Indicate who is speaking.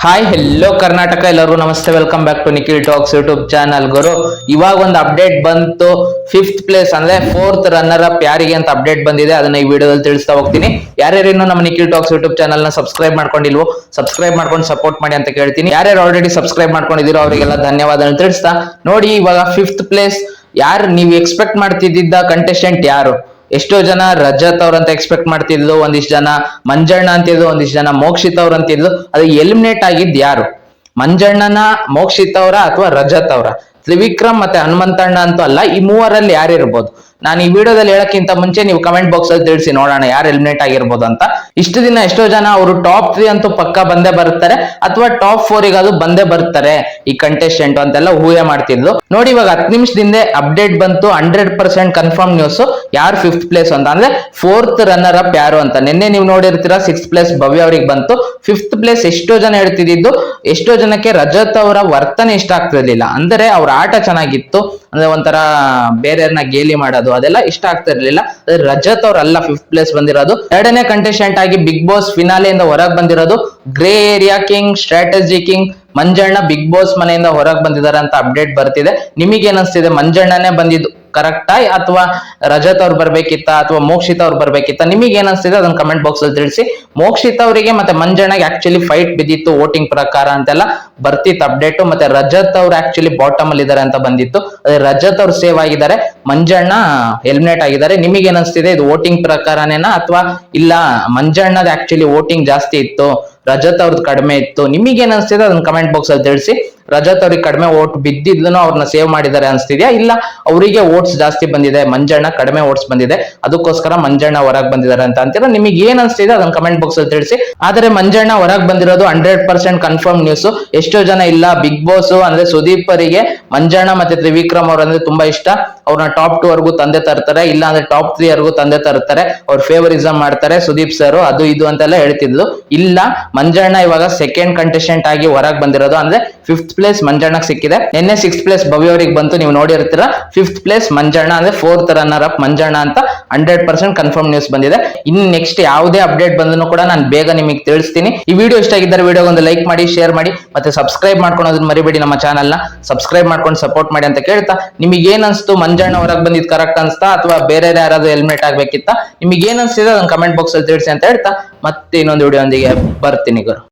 Speaker 1: Hi hello Karnataka, ಎಲ್ಲರಿಗೂ ನಮಸ್ತೆ. Welcome back to Nikhil talks YouTube channel. ಗುರು, ಇವಾಗ ಒಂದು ಅಪ್ಡೇಟ್ ಬಂತು. 5th ಪ್ಲೇಸ್ ಅಂದ್ರೆ 4th ರನ್ನರ್ ಅಪ್ ಯಾರಿಗೆ ಅಂತ ಅಪ್ಡೇಟ್ ಬಂದಿದೆ. ಅದನ್ನ ಈ ವಿಡಿಯೋದಲ್ಲಿ ತಿಳಿಸ್ತಾ ಹೋಗ್ತೀನಿ. ಯಾರ್ಯಾರು ಇನ್ನು ನಮ್ಮ ನಿಖಿಲ್ ಟಾಕ್ಸ್ ಯೂಟ್ಯೂಬ್ ಚಾನಲ್ ನ ಸಬ್ಸ್ಕ್ರೈಬ್ ಮಾಡ್ಕೊಂಡಿಲ್ವೋ ಸಬ್ಸ್ಕ್ರೈಬ್ ಮಾಡ್ಕೊಂಡು ಸಪೋರ್ಟ್ ಮಾಡಿ ಅಂತ ಕೇಳ್ತೀನಿ. ಯಾರ್ಯಾರು ಆಲ್ರೆಡಿ ಸಬ್ಸ್ಕ್ರೈಬ್ ಮಾಡ್ಕೊಂಡಿದ್ದೀರೋ ಅವರಿಗೆಲ್ಲ ಧನ್ಯವಾದ ತಿಳಿಸ್ತಾ, ನೋಡಿ ಇವಾಗ 5th ಪ್ಲೇಸ್ ಯಾರು ನೀವು ಎಕ್ಸ್ಪೆಕ್ಟ್ ಮಾಡ್ತಿದ್ದ ಕಂಟೆಸ್ಟೆಂಟ್ ಯಾರು? ಎಷ್ಟೋ ಜನ ರಜತ್ ಅವ್ರಂತ ಎಕ್ಸ್ಪೆಕ್ಟ್ ಮಾಡ್ತಿದ್ಲು, ಒಂದಿಷ್ಟು ಜನ ಮಂಜಣ್ಣ ಅಂತಿದ್ಲು, ಒಂದಿಷ್ಟು ಜನ ಮೋಕ್ಷಿತ್ ಅವ್ರ ಅಂತಿದ್ಲು. ಅದು ಎಲಿಮಿನೇಟ್ ಆಗಿದ್ ಯಾರು? ಮಂಜಣ್ಣನ, ಮೋಕ್ಷಿತ್ ಅವರ ಅಥವಾ ರಜತ್ ಅವರ? ತ್ರಿವಿಕ್ರಮ್ ಮತ್ತೆ ಹನುಮಂತಣ್ಣ ಅಂತೂ ಅಲ್ಲ. ಈ ಮೂವರಲ್ಲಿ ಯಾರಿರ್ಬೋದು? ನಾನು ಈ ವಿಡಿಯೋದಲ್ಲಿ ಹೇಳಕ್ಕಿಂತ ಮುಂಚೆ ನೀವು ಕಮೆಂಟ್ ಬಾಕ್ಸ್ ಅಲ್ಲಿ ತಿಳಿಸಿ ನೋಡೋಣ ಯಾರು ಎಲಿಮಿನೇಟ್ ಆಗಿರ್ಬೋದು ಅಂತ. ಇಷ್ಟು ದಿನ ಎಷ್ಟೋ ಜನ ಅವರು ಟಾಪ್ 3 ಅಂತೂ ಪಕ್ಕ ಬಂದೇ ಬರ್ತಾರೆ, ಅಥವಾ ಟಾಪ್ 4 ಗಾದ್ರು ಬಂದೇ ಬರ್ತಾರೆ ಈ ಕಂಟೆಸ್ಟೆಂಟ್ ಅಂತೆಲ್ಲ ಊಹೆ ಮಾಡ್ತಿದ್ಲು. ನೋಡಿ, ಇವಾಗ 10 ನಿಮಿಷದಿಂದ ಅಪ್ಡೇಟ್ ಬಂತು. 100% ಕನ್ಫರ್ಮ್ ನ್ಯೂಸ್ ಯಾರು 5th ಪ್ಲೇಸ್ ಅಂತ, ಅಂದ್ರೆ 4th ರನ್ನರ್ ಅಪ್ ಯಾರು ಅಂತ. ನಿನ್ನೆ ನೀವು ನೋಡಿರ್ತೀರಾ 6th ಪ್ಲೇಸ್ ಭವ್ಯ ಅವ್ರಿಗೆ ಬಂತು. 5th ಪ್ಲೇಸ್ ಎಷ್ಟೋ ಜನ ಹೇಳ್ತಿದ್ದು, ಎಷ್ಟೋ ಜನಕ್ಕೆ ರಜತ್ ಅವರ ವರ್ತನೆ ಇಷ್ಟ ಆಗ್ತಿರ್ಲಿಲ್ಲ. ಅಂದ್ರೆ ಅವ್ರ ಆಟ ಚೆನ್ನಾಗಿತ್ತು, ಅಂದ್ರೆ ಒಂಥರ ಬೇರೆಯವ್ರನ್ನ ಗೇಲಿ ಮಾಡೋದು ಅದೆಲ್ಲ ಇಷ್ಟ ಆಗ್ತಾ ಇರ್ಲಿಲ್ಲ. ರಜತ್ ಅವ್ರ ಅಲ್ಲ 5th ಪ್ಲೇಸ್ ಬಂದಿರೋದು. ಎರಡನೇ ಕಂಟೆಸ್ಟೆಂಟ್ ಆಗಿ ಬಿಗ್ ಬಾಸ್ ಫಿನಾಲೆಯಿಂದ ಹೊರಗೆ ಬಂದಿರೋದು grey area king, strategy king Manjanna Bigg Boss ಮನೆಯಿಂದ ಹೊರಗೆ ಬಂದಿದ್ದಾರೆ ಅಂತ ಅಪ್ಡೇಟ್ ಬರ್ತಿದೆ. ನಿಮಗೆ ಅನಿಸ್ತಿದೆ ಮಂಜಣ್ಣನೇ ಬಂದಿದ್ದು ಕರೆಕ್ಟಾ, ಅಥವಾ ರಜತ್ ಅವ್ರು ಬರ್ಬೇಕಿತ್ತ, ಅಥವಾ ಮೋಕ್ಷಿತ್ ಅವ್ರು ಬರ್ಬೇಕಿತ್ತ? ನಿಮಗೆ ಏನಿಸ್ತಿದೆ ಅದನ್ನ ಕಮೆಂಟ್ ಬಾಕ್ಸ್ ಅಲ್ಲಿ ತಿಳಿಸಿ. ಮೋಕ್ಷಿತ್ ಅವರಿಗೆ ಮತ್ತೆ ಮಂಜಣ್ಣಗೆ ಆಕ್ಚುಲಿ ಫೈಟ್ ಬಿದ್ದಿತ್ತು ವೋಟಿಂಗ್ ಪ್ರಕಾರ ಅಂತೆಲ್ಲ ಬರ್ತಿತ್ತು ಅಪ್ಡೇಟ್. ಮತ್ತೆ ರಜತ್ ಅವ್ರು ಆಕ್ಚುಲಿ ಬಾಟಮ್ ಅಲ್ಲಿ ಇದಾರೆ ಅಂತ ಬಂದಿತ್ತು. ಅದೇ ರಜತ್ ಅವ್ರು ಸೇವ್ ಆಗಿದ್ದಾರೆ, ಮಂಜಣ್ಣ ಎಲಿಮಿನೇಟ್ ಆಗಿದ್ದಾರೆ. ನಿಮಗೆ ಏನಿಸ್ತಿದೆ ಇದು ವೋಟಿಂಗ್ ಪ್ರಕಾರನೇನಾ, ಅಥವಾ ಇಲ್ಲ ಮಂಜಣ್ಣದ ಆಕ್ಚುಲಿ ವೋಟಿಂಗ್ ಜಾಸ್ತಿ ಇತ್ತು, ರಜತ್ ಅವ್ರದ್ದು ಕಡಿಮೆ ಇತ್ತು? ನಿಮಗೆ ಏನಿಸ್ತಿದೆ ಅದನ್ನ ಕಮೆಂಟ್ ಬಾಕ್ಸ್ ಅಲ್ಲಿ ತಿಳಿಸಿ. ರಜತ್ ಅವ್ರಿಗೆ ಕಡಿಮೆ ವೋಟ್ ಬಿದ್ದಿದ್ನು ಅವ್ರನ್ನ ಸೇವ್ ಮಾಡಿದ್ದಾರೆ ಅನ್ಸ್ತಿದ್ಯಾ, ಇಲ್ಲ ಅವರಿಗೆ ವೋಟ್ಸ್ ಜಾಸ್ತಿ ಬಂದಿದೆ, ಮಂಜಣ್ಣ ಕಡಿಮೆ ವೋಟ್ಸ್ ಬಂದಿದೆ, ಅದಕ್ಕೋಸ್ಕರ ಮಂಜಣ್ಣ ಹೊರಗೆ ಬಂದಿದ್ದಾರೆ ಅಂತ ಅಂತೀರಾ? ನಿಮಗೆ ಏನ್ ಅನ್ಸ್ತಿದೆ ಅದನ್ನ ಕಮೆಂಟ್ ಬಾಕ್ಸ್ ಅಲ್ಲಿ ತಿಳಿಸಿ. ಆದ್ರೆ ಮಂಜಣ್ಣ ಹೊರಗೆ ಬಂದಿರೋದು 100% ಕನ್ಫರ್ಮ್ ನ್ಯೂಸ್. ಎಷ್ಟೋ ಜನ ಇಲ್ಲ ಬಿಗ್ ಬಾಸ್ ಅಂದ್ರೆ ಸುದೀಪ್ ಅವರಿಗೆ ಮಂಜಣ್ಣ ಮತ್ತೆ ತ್ರಿವಿಕ್ರಮ್ ಅವ್ರ ಅಂದ್ರೆ ತುಂಬಾ ಇಷ್ಟ, ಅವ್ರನ್ನ ಟಾಪ್ 2 ವರ್ಗೂ ತಂದೆ ತರ್ತಾರೆ, ಇಲ್ಲ ಅಂದ್ರೆ ಟಾಪ್ 3 ವರ್ಗೂ ತಂದೆ ತರ್ತಾರೆ, ಅವ್ರ ಫೇವರಿಸಮ್ ಮಾಡ್ತಾರೆ ಸುದೀಪ್ ಸರ್, ಅದು ಇದು ಅಂತೆಲ್ಲ ಹೇಳ್ತಿದ್ಲು. ಇಲ್ಲ, ಮಂಜಣ್ಣ ಇವಾಗ ಸೆಕೆಂಡ್ ಕಂಟೆಸ್ಟೆಂಟ್ ಆಗಿ ಹೊರಗೆ ಬಂದಿರೋದು. ಅಂದ್ರೆ 5th ಪ್ಲೇಸ್ ಮಂಜಣ್ಣಗೆ ಸಿಕ್ಕಿದೆ. ನಿನ್ನೆ 6th ಪ್ಲೇಸ್ ಭವ್ಯ ಅವರಿಗೆ ಬಂತು, ನೀವು ನೋಡಿರ್ತೀರಾ. 5th ಪ್ಲೇಸ್ ಮಂಜಣ್ಣ, ಅಂದ್ರೆ 4th ರನ್ನರ್ ಅಪ್ ಮಂಜಣ್ಣ ಅಂತ 100% ಕನ್ಫರ್ಮ್ ನ್ಯೂಸ್ ಬಂದಿದೆ. ಇನ್ನು ನೆಕ್ಸ್ಟ್ ಯಾವುದೇ ಅಪ್ಡೇಟ್ ಬಂದ್ರು ಕೂಡ ನಾನು ಬೇಗ ನಿಮಗೆ ತಿಳಿಸ್ತೀನಿ. ಈ ವಿಡಿಯೋ ಇಷ್ಟ ಆಗಿದ್ದರೆ ವಿಡಿಯೋ ಒಂದು ಲೈಕ್ ಮಾಡಿ, ಶೇರ್ ಮಾಡಿ, ಮತ್ತೆ ಸಬ್ಸ್ಕ್ರೈಬ್ ಮಾಡ್ಕೊಳ್ಳೋದನ್ನ ಮರಿಬೇಡಿ. ನಮ್ಮ ಚಾನಲ್ ನ ಸಬ್ಸ್ಕ್ರೈಬ್ ಮಾಡ್ಕೊಂಡು ಸಪೋರ್ಟ್ ಮಾಡಿ ಅಂತ ಕೇಳ್ತಾ, ನಿಮಗೆ ಏನ್ ಅನ್ಸ್ತು? ಮಂಜಣ್ಣ ಹೊರಗೆ ಬಂದಿದ್ ಕರೆಕ್ಟ್ ಅನ್ಸ್ತಾ, ಅಥವಾ ಬೇರೆ ಯಾರಾದ್ರೂ ಎಲಿಮಿನೇಟ್ ಆಗ್ಬೇಕಿತ್ತ? ನಿಮಗೆ ಏನ್ ಅನ್ಸ್ತಿದೆ ಅದನ್ನ ಕಮೆಂಟ್ ಬಾಕ್ಸ್ ಅಲ್ಲಿ ತಿಳಿಸಿ ಅಂತ ಹೇಳ್ತಾ, ಮತ್ತೆ ಇನ್ನೊಂದು ವಿಡಿಯೋ ಒಂದಿಗೆ ಬರ್ತೀನಿ ಗುರು.